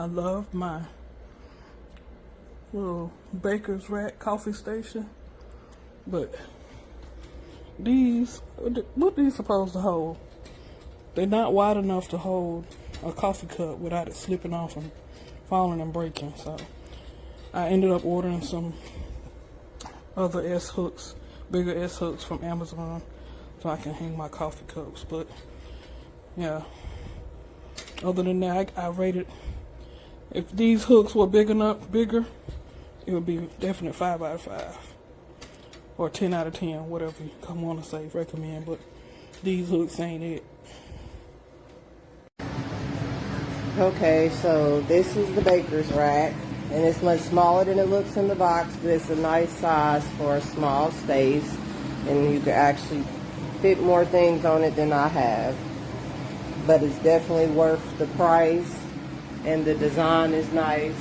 I love my little baker's rack coffee station, but what these supposed to hold? They're not wide enough to hold a coffee cup without it slipping off and falling and breaking. So I ended up ordering some other S-hooks, bigger S-hooks from Amazon so I can hang my coffee cups. But yeah, other than that, I rated, if these hooks were bigger, it would be definite 5 out of 5 or 10 out of 10, whatever you want to say, recommend. But these hooks ain't it. Okay, so this is the baker's rack, and it's much smaller than it looks in the box, but it's a nice size for a small space, and you can actually fit more things on it than I have. But it's definitely worth the price, and the design is nice.